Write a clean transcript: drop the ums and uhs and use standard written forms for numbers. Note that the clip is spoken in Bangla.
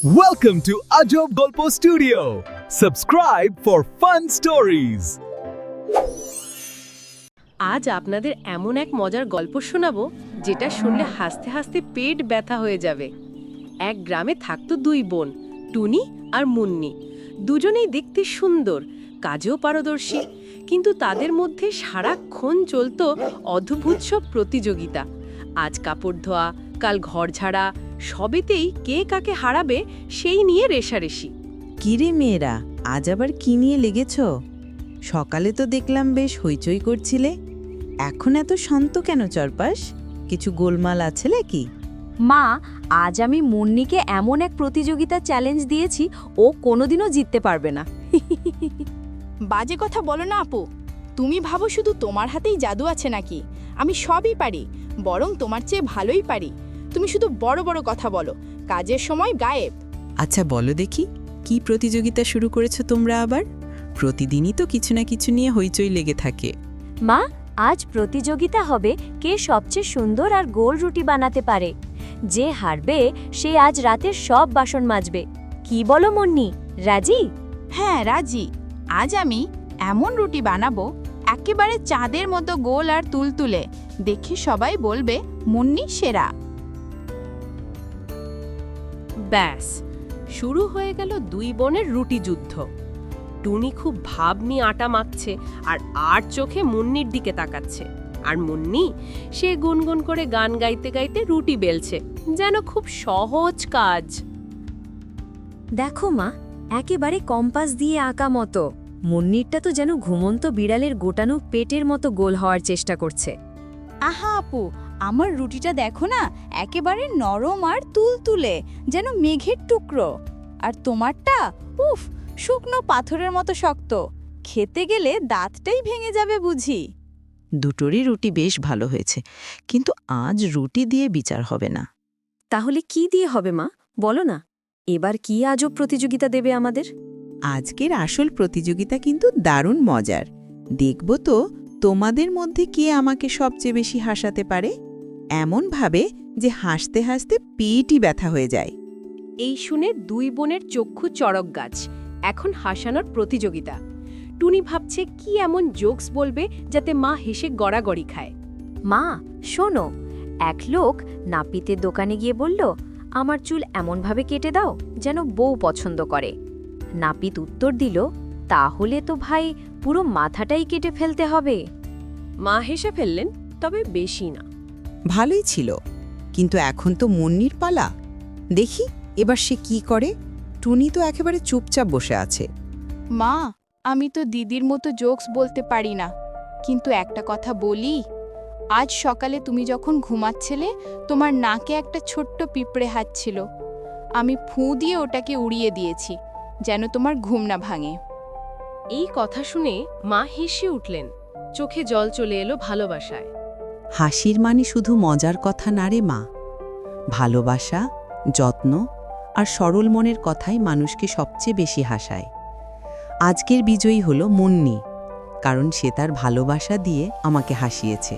Welcome to Ajob Golpo Studio. Subscribe for fun stories. আজ আপনাদের এমন এক মজার গল্প শোনাবো যেটা শুনলে হাসতে হাসতে পেট ব্যথা হয়ে যাবে। এক গ্রামে থাকতো দুই বোন, টুনি আর মুন্নি। দুজনেই দেখতে সুন্দর, কাজেও পারদর্শী, কিন্তু তাদের মধ্যে সারাক্ষণ চলতো অদ্ভুত সব প্রতিযোগিতা। আজ কাপড় ধোয়া, কাল ঘর ঝাড়া, সবেতেই কে কাকে হারাবে সেই নিয়ে রেষারেষি। কিরে মেয়েরা, আজ আবার কি নিয়ে লেগেছ? সকালে তো দেখলাম বেশ হইচই করছিলে, এখন এত শান্ত কেন চরপাশ? কিছু গোলমাল আছে নাকি? মা, আজ আমি মুন্নিকে এমন এক প্রতিযোগিতা চ্যালেঞ্জ দিয়েছি ও কোনোদিনও জিততে পারবে না। বাজে কথা বলো না আপু, তুমি ভাবো শুধু তোমার হাতেই জাদু আছে নাকি? আমি সবই পারি, বরং তোমার চেয়ে ভালোই পারি। তুমি শুধু বড় বড় কথা বলো, কাজের সময় গায়েব। আচ্ছা বলো দেখি, কি প্রতিযোগিতা শুরু করেছো তোমরা আবার? প্রতিদিনই তো কিছু না কিছু নিয়ে হইচই লেগে থাকে। মা, আজ প্রতিযোগিতা হবে কে সবচেয়ে সুন্দর আর গোল রুটি বানাতে পারে। যে হারবে সে আজ রাতের সব বাসন মাজবে। কি বলো মুন্নি, রাজি? হ্যাঁ রাজি। আজ আমি এমন রুটি বানাবো একেবারে চাঁদের মতো গোল আর তুলতুলে, দেখে সবাই বলবে মুন্নি সেরা। ব্যাস, শুরু হয়ে গেল দুই বোনের রুটি যুদ্ধ। টুনি খুব ভাব নিয়ে আটা মাখছে আর চোখে মুন্নির দিকে তাকাচ্ছে। আর মুন্নি সে গুনগুন করে গান গাইতে গাইতে রুটি বেলছে, যেন খুব সহজ কাজ। দেখো মা, একেবারে কম্পাস দিয়ে আঁকা মতো। মুন্নিরটা তো যেন ঘুমন্ত বিড়ালের গোটানো পেটের মতো গোল হওয়ার চেষ্টা করছে। আহা আপু, আমার রুটিটা দেখো না, একেবারে নরম আর তুলতুলে, যেন মেঘের টুকরো। আর তোমারটা উফ, শুকনো পাথরের মতো শক্ত, খেতে গেলে দাঁতটাই ভেঙে যাবে বুঝি। দুটোরই রুটি বেশ ভালো হয়েছে, কিন্তু আজ রুটি দিয়ে বিচার হবে না। তাহলে কি দিয়ে হবে মা, বলো না। এবার কি আজব প্রতিযোগিতা দেবে আমাদের? আজকের আসল প্রতিযোগিতা কিন্তু দারুণ মজার। দেখব তো তোমাদের মধ্যে কে আমাকে সবচেয়ে বেশি হাসাতে পারে, এমনভাবে যে হাসতে হাসতে পেটই ব্যথা হয়ে যায়। এই শুনে দুই বোনের চক্ষু চড়ক গাছ। এখন হাসানোর প্রতিযোগিতা। টুনি ভাবছে কি এমন জোকস বলবে যাতে মা হেসে গড়াগড়ি খায়। মা শোনো, এক লোক নাপিতের দোকানে গিয়ে বলল, আমার চুল এমনভাবে কেটে দাও যেন বউ পছন্দ করে। নাপিত উত্তর দিল, তাহলে তো ভাই পুরো মাথাটাই কেটে ফেলতে হবে। মা হেসে ফেললেন, তবে বেশি না। ভালোই ছিল, কিন্তু এখন তো মুন্নির পালা। দেখি এবার সে কি করে। টুনি তো একেবারে চুপচাপ বসে আছে। মা, আমি তো দিদির মতো জোকস বলতে পারি না, কিন্তু একটা কথা বলি। আজ সকালে তুমি যখন ঘুমাচ্ছিলে, তোমার নাকে একটা ছোট্ট পিঁপড়ে হাঁটছিল। আমি ফুঁ দিয়ে ওটাকে উড়িয়ে দিয়েছি, যেন তোমার ঘুম না ভাঙে। এই কথা শুনে মা হেসে উঠলেন, চোখে জল চলে এলো ভালোবাসায়। হাসির মানে শুধু মজার কথা না রে মা। ভালোবাসা, যত্ন আর সরল মনের কথাই মানুষকে সবচেয়ে বেশি হাসায়। আজকের বিজয়ী হলো মুন্নি, কারণ সে তার ভালোবাসা দিয়ে আমাকে হাসিয়েছে।